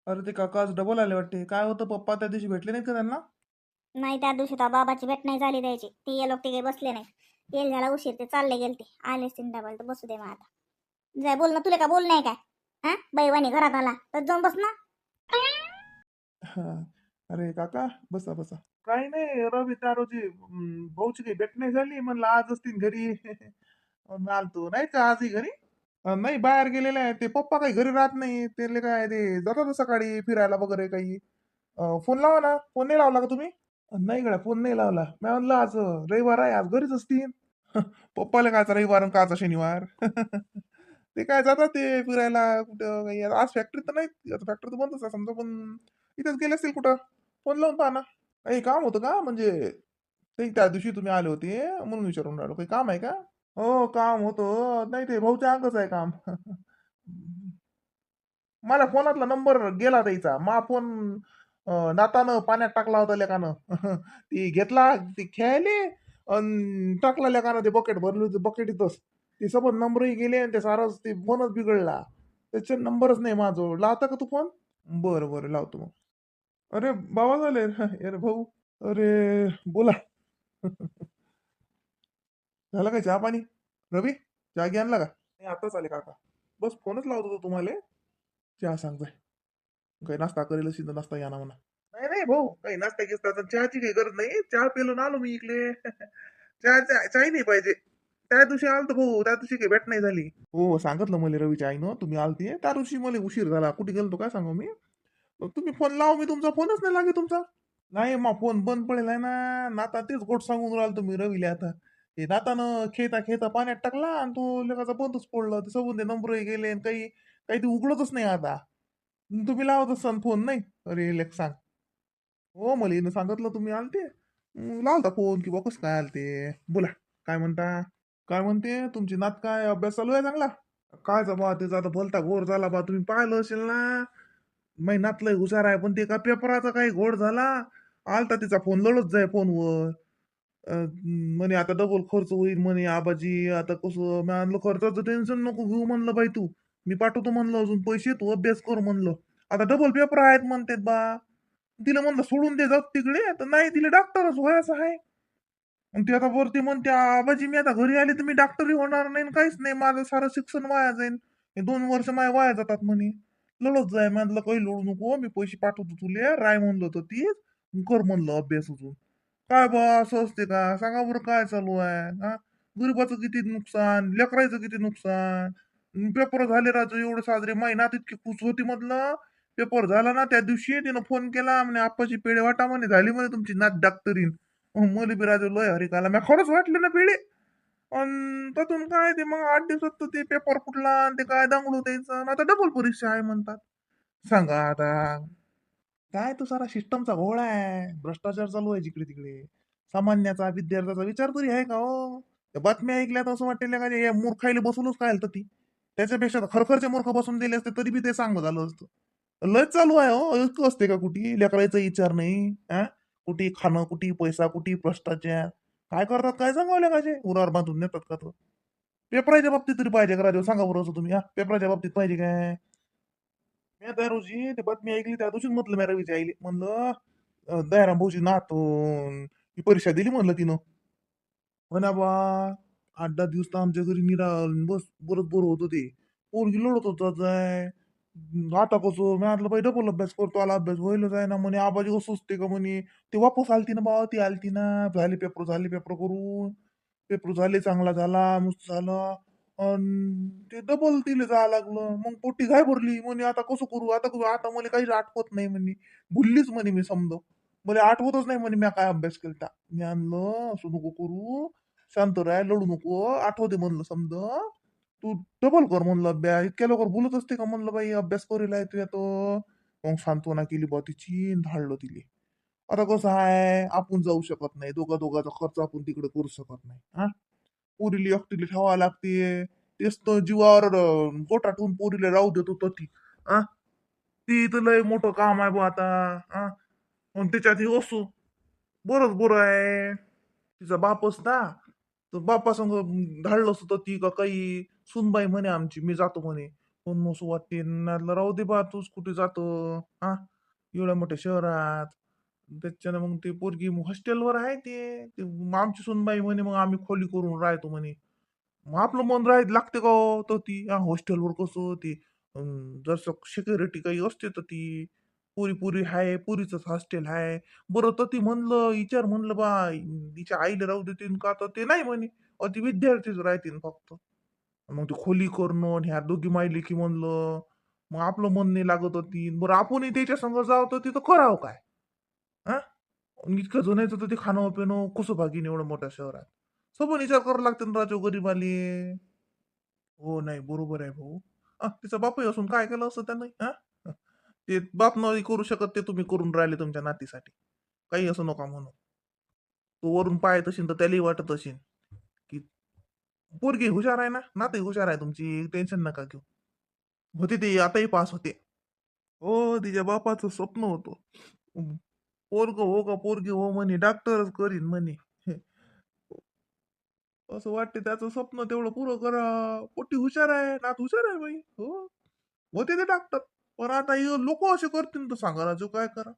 अरे ते काका आज डबल आले वाटते. काय होतं, पप्पा त्या दिवशी भेटले नाहीत का त्यांना? नाही, त्या दिवशी तर बाबाची भेट नाही झाली द्यायची. ती ये लोक ते काही बसले नाही. येल झाला उशीर, ते चालले गेलते. आलेच तीन डबल, तर बसू दे मग आता. जाय बोल ना, तुला का बोल नाही काय? हा, बैवानी घरात आला तर जाऊन बस ना. हा. अरे काका, बसा बसा. काही नाही, रवी त्या रोजी भाऊची काही भेट नाही झाली, म्हणलं आज असतील घरी. म्हणून आलतो नाही का आजही घरी. नाही, बाहेर गेलेले आहे ते पप्पा, काही घरी राहत नाही ते. काय ते जातात सकाळी फिरायला वगैरे काही. फोन लावा ना, फोन नाही लावला का तुम्ही? नाही गड्या, फोन नाही लावला. मी म्हणलं आज रविवार आहे, आज घरीच असतील. पप्पाला कायचा रविवार आणि कायचा शनिवार. ते काय जातात ते फिरायला कुठं काही. आज फॅक्टरीत तर नाही, आता फॅक्टरी तर बंदच आहे समजा, पण इथेच गेले असतील कुठं. फोन लावून पहा ना. काही काम होतं का म्हणजे? ते त्या दिवशी तुम्ही आले होते म्हणून विचारून राहिलो, काही काम आहे का? हो, काम होतं. नाही, ते भाऊच्या अंगच आहे काम. मला फोनातला नंबर गेला त्याचा. मा फोन नातानं पाण्यात टाकला होता लेकानं. ती घेतला, ती खेळली अन टाकला लेकानं, ते बकेट भरली होती बकेटीतच. ते सोबत नंबरही गेले आणि ते सारंच ते फोनच बिघडला. त्याचे नंबरच नाही माझं. लावता का तू फोन? बरं बरं, लावतो मग. अरे बाबा झाले. अरे भाऊ. अरे बोला. झालं काय चहा पाणी? रवी, चहा घ्या आणला का? नाही, आताच आले काका. बस फोनच लावत होतो तुम्हाला. चहा सांगताय. काही नाश्ता करेल असेल तर नाश्ता घ्या ना म्हणा. नाही नाही भाऊ, काही नाश्ता घेता तर चहाची काही गरज नाही. चहा पिलो आलो मी इकडे. चाही नाही पाहिजे. त्या दिवशी आलतो भाऊ, त्या दिवशी काही भेट नाही झाली. हो, सांगितलं मला रवीच्या आईनं तुम्ही आलते. त्या दिवशी मला उशीर झाला. कुठे गेलतो काय सांगू मी. तुम्ही फोन लावा, मी तुमचा फोनच नाही लागे तुमचा. नाही, मग फोन बंद पडेल आहे ना. नाता तेच गोट सांगून राहिलो तुम्ही रवीला आता. ते नातानं खेळता खेळता पाण्यात टाकला आणि तो लेकाचा बंदच पडला. ते सबून ते नंबरही गेले आणि काही काही ते उघडतच नाही आता. तुम्ही लावत असाल फोन नाही. अरे लेक सांग. हो, मला हिनं सांगितलं तुम्ही आलते. लावता फोन किंवा कसं काय आलते. बोला, काय म्हणता? काय म्हणते तुमची नात? काय अभ्यास चालू आहे चांगला? काय बा त्याचा आता भलता घोर झाला बा, तुम्ही पाहिलं असेल ना. महिन्यातलं हुशार आहे, पण ते का पेपराचा काही घोड झाला. आलता तिचा फोन, लढत जाय फोनवर. म्हणे आता डबल खर्च होईल म्हणे आबाजी. आता कसं मी आणलं, खर्चाचं टेन्शन नको घेऊ म्हणलं बाई तू. मी पाठवतो म्हणलं अजून पैसे, तू अभ्यास कर म्हणलं. आता डबल पेपर आहेत म्हणतात बा. तिला म्हणलं सोडून दे जात तिकडे, तर नाही, तिला डॉक्टरच व्हायचं आहे. आणि ते आता वरती म्हणते आबाजी मी आता घरी आले तर मी डॉक्टरही होणार नाही आणि काहीच नाही, माझं सारं शिक्षण वाया जाईल. हे 2 वर्ष माझ्या वाया जातात म्हणे. लढत जाय म्हणलं, काही लढू नको, मी पैसे पाठवतो तुले, राय म्हणलं होतं ती. कर म्हणलं अभ्यास अजून. काय बा, असं असते का? सांगा बरं, काय चालू आहे हा? गरीबाचं किती नुकसान, लेकरायचं किती नुकसान. पेपर झाले राजू एवढे साजरे, महिन्यात इतकी खुश होती म्हटलं. पेपर झाला ना त्या दिवशी तिनं फोन केला म्हणे, आप्पाची पेढे वाटा म्हणे, झाली म्हणे तुमची नात डॉक्टरीन. मुली बी राजू लय हरिकाला, मी खरंच वाटलं ना पेढे. अन त्यातून काय ते मग 8 दिवसात तर ते पेपर फुटला आणि ते काय दांगडू द्यायचं आणि आता डबल परीक्षा आहे म्हणतात. सांगा आता. काय तो सारा सिस्टमचा घोळा आहे, भ्रष्टाचार चालू आहे जिकडे तिकडे. सामान्याचा विद्यार्थ्याचा विचार तरी आहे का हो? त्या बातम्या ऐकल्या तर असं वाटेल का या मूर्खाईला बसूनच काय तर ती. त्याच्यापेक्षा तर खरखरचे मूर्ख बसून दिले असते तरी बी ते सांग झालं असतं. लय चालू आहे हो, इतकं असते का कुठे लेकरायचा विचार नाही हा? कुठे खाणं, कुठे पैसा, कुठे भ्रष्टाचार. काय करतात काय सांगावले का जे उरावर बांधून नेतात का तो. पेपराच्या बाबतीत तरी पाहिजे का राजू, सांगा बरं असं तुम्ही हा, पेपराच्या बाबतीत पाहिजे काय? मी त्या रोजी ते बातमी ऐकली त्या दिवशीच म्हटलं मी रवीच्या आईले म्हणलं, दयाराम भाऊची नातून ही परीक्षा दिली म्हणलं तिनं. हो ना बा. 8-10 दिवस तर आमच्या घरी निरा बस बरंच बरं होतं ते. पोरगी लढत होत जाय. आता कसं मी म्हटलं बाई डबल अभ्यास करतो, आला अभ्यास व्हायला जाय ना म्हणे, आबाजी कसं असते का म्हणे. ते वापस आलती ना बा, ती आलती ना. झाले पेपर करून. पेपर झाले, चांगला झाला, मस्त झालं. अन ते डबल तिला जायला लागलं, मग पोटी काय भरली म्हणे, आता कसं करू, आता करू, आता मला काही आठवत नाही म्हणे. भुललीच म्हणे मी समज. मला आठवतच नाही म्हणे मी काय अभ्यास केलता. मी आणलं असं नको करू. शांत राय, लढू नको, आठवते म्हणलं समज. तू डबल कर म्हणलं अभ्यास, इतक्या लवकर बोलत असते का म्हणलं बाई, अभ्यास करेल तुया तो. मग सांत्वना केली बा तिची, धाडलं तिले. आता कसं आहे, आपण जाऊ शकत नाही, दोघाचा खर्च आपण तिकडे करू शकत नाही हा. पोरीला एकटीला ठेवावं लागते. तेच तर जीवावर गोटा ठेवून पोरीला राहू देतो तर ती आ. ती तर लय मोठं काम आहे बा आता. आ. पण त्याच्यात हे असो, बरंच बरं आहे. तिचा बापच ना, तर बापा संग धाडलं असतं ती का काही. सुनबाई म्हणे आमची, मी जातो म्हणे. कोण नसू वाटते नातलं राहू दे बा तूच कुठे जातो हा एवढ्या मोठ्या शहरात. त्याच्यानं मग ते पोरगी हॉस्टेलवर आहे ते आमची सुनबाई म्हणे मग आम्ही खोली करून राहतो म्हणे. मग आपलं मन राहायला लागते का हो? तर ती हॉस्टेलवर कसं ती जसं सिक्युरिटी काही असते तर ती पुरी पुरी आहे पुरीच हॉस्टेल आहे. बरं तर ती म्हणलं विचार म्हणलं बा तिच्या आईला राहू देतील का तर ते नाही म्हणे. ती विद्यार्थीच राहतील फक्त. मग ते खोली करणं आणि ह्या दोघी मायली की म्हणलं मग आपलं मन नाही लागत होती बरं आपणही त्याच्या संग जावं तर तिथं करावं काय हा इतकं जुन्याचं तर ते खाणं पिणं कसं भागीन एवढं मोठ्या शहरात सबन विचार करावं लागतं ना राजो गरीबाले. हो नाही बरोबर आहे भाऊ. तिचा बापही असून काय केलं असं त्यानं हा ते बाप नाही करू शकत ते तुम्ही करून राहिले तुमच्या नातीसाठी. काही असं नका म्हणू. तो वरून पाहत असेल तर त्यालाही वाटत असेल की पोरगी हुशार आहे ना नातही हुशार आहे तुमची टेन्शन नका घेऊ. होते ते आताही पास होते. हो तिच्या बापाचं स्वप्न होतं पोरग हो का पोरगी हो म्हणे डॉक्टरच करीन म्हणे. असं वाटते त्याचं स्वप्न तेवढं पुरं करा. पोट्टी हुशार आहे नात हुशार आहे बाई हो. होते ते डॉक्टर. पण आता लोक असे करतील तर सांगा राजू काय करा.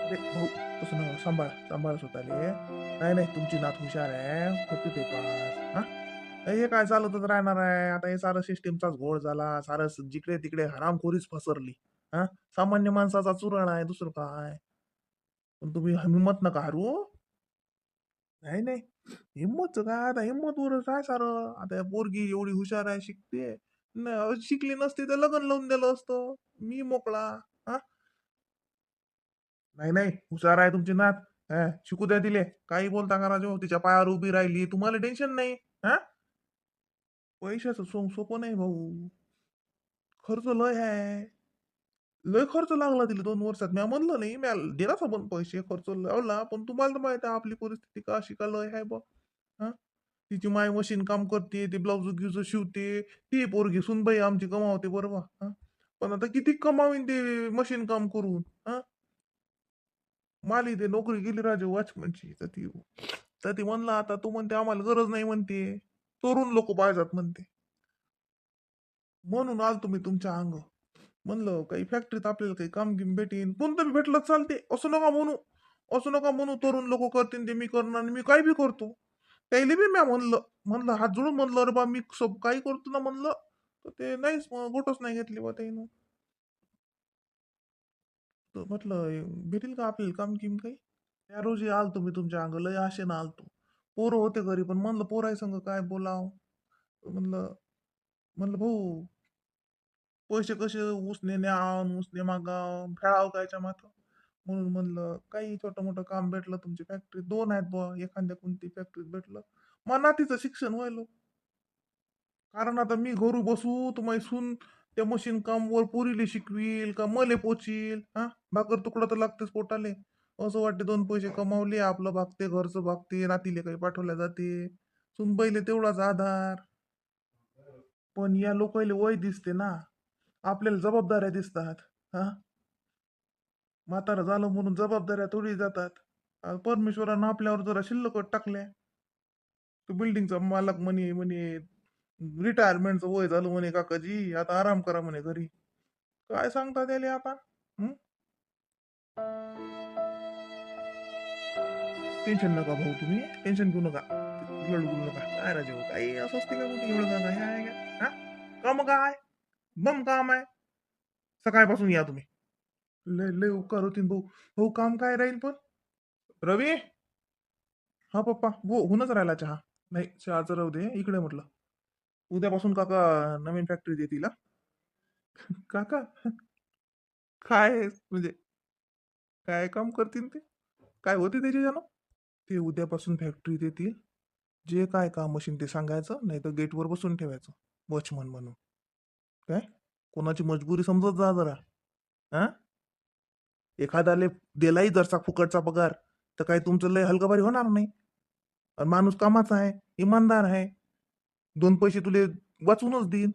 अरे भाऊ तसं नका सांभाळा सांभाळा स्वतःले. नाही नाही तुमची नात हुशार आहे होते ते पास हा. हे काय चालतच राहणार आहे आता हे सारं सिस्टीमचाच घोळ झाला सारं जिकडे तिकडे हरामखोरीच पसरली. हा सामान्य माणसाचा चुरण आहे दुसरं काय. पण तुम्ही हिंमत नका हरू. नाही नाही हिंमतच काय आता हिंमतवरच काय सारं आता या पोरगी एवढी हुशार आहे शिकते. शिकली नसती तर लग्न लावून दिलं असतं मी मोकळा. हा नाही नाही हुशार आहे तुमची नात. शिकू द्या तिले काही बोलता का राजू तिच्या पायावर उभी राहिली तुम्हाला टेन्शन नाही. हा पैशाचं सोपं नाही भाऊ. खर्च लय आहे. लय खर्च लागला तिला 2 वर्षात मी म्हणलं नाही मी दिला पण पैसे खर्च लावला पण तुम्हाला तर माहित आहे आपली परिस्थिती का अशी का लय आहे बा. हा तिची माय मशीन काम करते ते ब्लाऊज गिऊज शिवते ती पोरगी सुनबाई आमची कमावते बरोबर हा. पण आता किती कमावीन ते मशीन काम करून हा. माली ते नोकरी गेली राजू वॉचमनची तर ती म्हणलं आता तू म्हणते आम्हाला गरज नाही म्हणते. चोरून लोक पाहिजात म्हणते. म्हणून आल तुम्ही तुमच्या अंग. म्हणलं काही फॅक्टरीत आपल्याला काही काम गिम भेटीन कोणतं बी भेटलं चालते असं नका म्हणू. असं नका म्हणू तरुण लोक करतील ते मी करणार आणि मी काय बी करतो. त्याला बी म्या म्हणलं म्हणलं हात जोडून म्हणलं अरे बा मी सब काही करतो ना म्हणलं. तर ते नाहीच गोटच नाही घेतली बा त्यानं. तर म्हटलं भेटेल का आपल्याला काम किम काही. त्या रोजी आलतो मी तुमच्या अंग लय आशेनं आलतो. पोरं होते घरी पण म्हणलं पोराय संग काय बोलाव. म्हणलं म्हणलं भाऊ पैसे कसे उसने न्याव उसने मागाव खेळाव कायच्या माथ. म्हणून म्हणलं काही छोटं मोठं काम भेटलं तुमची फॅक्टरी 2 आहेत बुवा एखाद्या कोणती फॅक्टरीत भेटलं. मग नातीचं शिक्षण व्हायलं. कारण आता मी घरू बसू तुम्हाला सून त्या मशीन काम वर पुरीले शिकवील का मले पोचील हा. भाकर तुकडा तर लागतेच पोटाले. असं वाटते 2 पैसे कमावले आपलं भागते घरचं भागते नातीले काही पाठवल्या जाते. सुनबाईले तेवढाच आधार. पण या लोकांना वय दिसते ना. आपल्याला जबाबदाऱ्या दिसतात. हा म्हातारं झालं म्हणून जबाबदाऱ्या थोडी जातात. परमेश्वरानं आपल्यावर जरा शिल्लकच टाकल्या. तो बिल्डिंगचा मालक म्हणे म्हणे रिटायरमेंटचं वय झालं म्हणे काकाजी आता आराम करा म्हणे घरी. काय सांगता त्याले आता. हं? टेन्शन नका भाऊ तुम्ही टेन्शन घेऊ नका. रडू घेऊ नका काय राजे भाऊ काही असं असते का कुठे एवढं का काय आहे का हा. काम काय बम काम आहे. सकाळपासून या तुम्ही. लय लय उपकार होतील भाऊ. भाऊ काम काय राहील पण. रवी हा पप्पा हो होऊनच राहिला चहा. नाही चहाचं राहू दे इकडे म्हटलं. उद्यापासून काका नवीन फॅक्टरी देतील हा. काका काय म्हणजे काय काम करतील ते. काय होते त्याचे जण. ते उद्यापासून फॅक्टरी देतील. जे काय काम मशीन ते सांगायचं नाही तर गेटवर बसून ठेवायचं. वॉचमन म्हणून. काय कोणाची मजबुरी समजत जा जरा. हा एखाद्याले दिलाही जरसा फुकटचा पगार तर काही तुमचं लय हलकाबारी होणार नाही. आणि माणूस कामाचा आहे इमानदार आहे. 2 पैसे तुले वाचूनच देईन.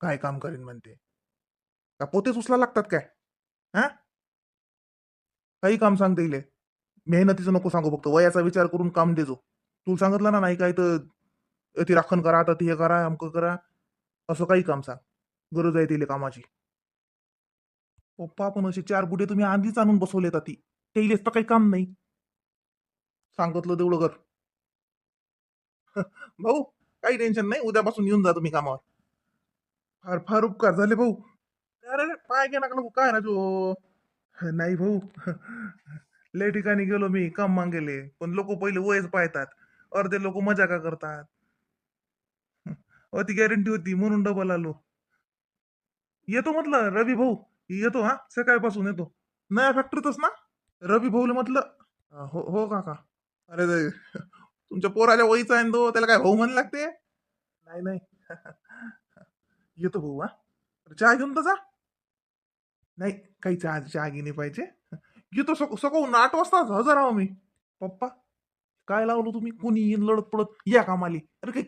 काय काम करीन म्हणते. का पोतेच उचला लागतात काय. हा काही काम सांगता येईल. मेहनतीचं नको सांगू फक्त वयाचा विचार करून काम देजो. तू सांगितलं ना नाही काय तर ती राखण करा, आता ते हे करा, अमकं करा, असं काही काम सांग. गरज आहे तिले कामाची. पप्पा पण असे 4 बुडे तुम्ही आधीच आणून बसवलेत ती, तेलेच तर काही काम नाही. सांगितलं तेवढं कर. भाऊ, काही टेन्शन नाही, उद्यापासून येऊन जा तुम्ही कामावर. फार फार उपकार झाले भाऊ. अरे पाय घे नका नको, काय ना तू. नाही भाऊ. लय ठिकाणी गेलो मी काम मागेले, पण लोक पहिले वयच पाहतात. अर्धे लोक मजा का करतात. ती गॅरंटी होती म्हणून डबल आलो. येतो म्हटलं रवी भाऊ. येतो, हा सकाळपासून येतो. नया फॅक्टरीतच ना? रवी भाऊला म्हटलं. हो हो काका. अरे तुमच्या पोराच्या वयचा आहे ना तो, त्याला काय भाऊ म्हण लागते. नाही नाही. येतो भाऊ, हा. चहा घेऊन तर जा. नाही, काही चहा चहा घे नाही पाहिजे. येतो सकाळून 8 वाजता हजर आहो मी. पप्पा, काय लावलं तुम्ही? कोणी येईन लढत पडत या कामाली. अरे काही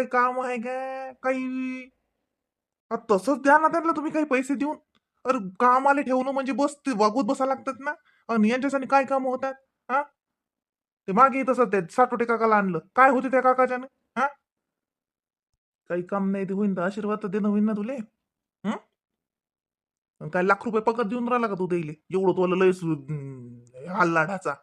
काम आहे काय काही? तसंच द्या ना त्यांना तुम्ही काही पैसे देऊन. अरे कामाले ठेवणं म्हणजे बस ते वागवत बसा लागतात ना. आणि यांच्यासाठी काय काम होतात? हा, ते मागे तसं ते साठोटे काकाला आणलं, काय होते त्या काकाच्यानं? हा, काही काम नाही ते होईन तर आशीर्वाद तर देणं होईन ना तुले. हं? आणि काय लाख रुपये पगार देऊन राहिला का तू त्याले? एवढं तुला लय हल्लाढाचा.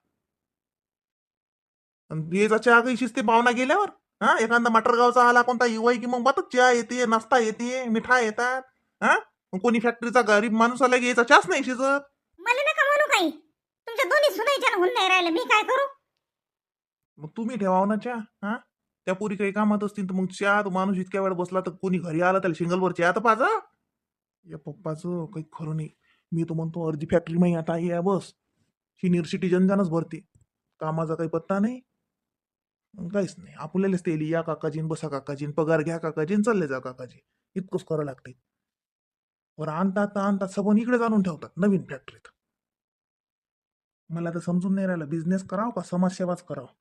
आणि याचा चहा काही शिस्ते पाहुणा गेल्यावर. हा, एखादा मटरगावचा आला कोणता युवा की मग बातच चहा येते, नाश्ता येते, मिठाई येतात. हा, मग कोणी फॅक्टरीचा गरीब माणूस आला की याचा चहाच नाही शिजत. मला नका म्हणू काही. तुमच्या दोन्ही सुनाईच्या होऊन नाही राहिलं, मी काय करू? मग तुम्ही ठेवाव ना चहा. हा, त्या पोरी काही कामात असतील तर मग चहा तो माणूस इतक्या वेळ बसला तर कोणी घरी आला त्याला शिंगलवर चहा तर पाजा. या पप्पाचं काही खरं नाही. मी तो म्हणतो अर्धी फॅक्टरी माही आता आहे बस. सिनियर सिटीजन जानच भरती. कामाचा काही पत्ता नाही. काहीच नाही, आपल्यालाच ते या काकाजीन बसा काकाजीन पगार घ्या काकाजीन चालले जा काकाजी. इतकंच करावं लागते. वर आणतात सबन इकडे आणून ठेवतात नवीन फॅक्टरीत. मला तर समजून नाही राहिलं बिझनेस करावं का समाजसेवाच करावं.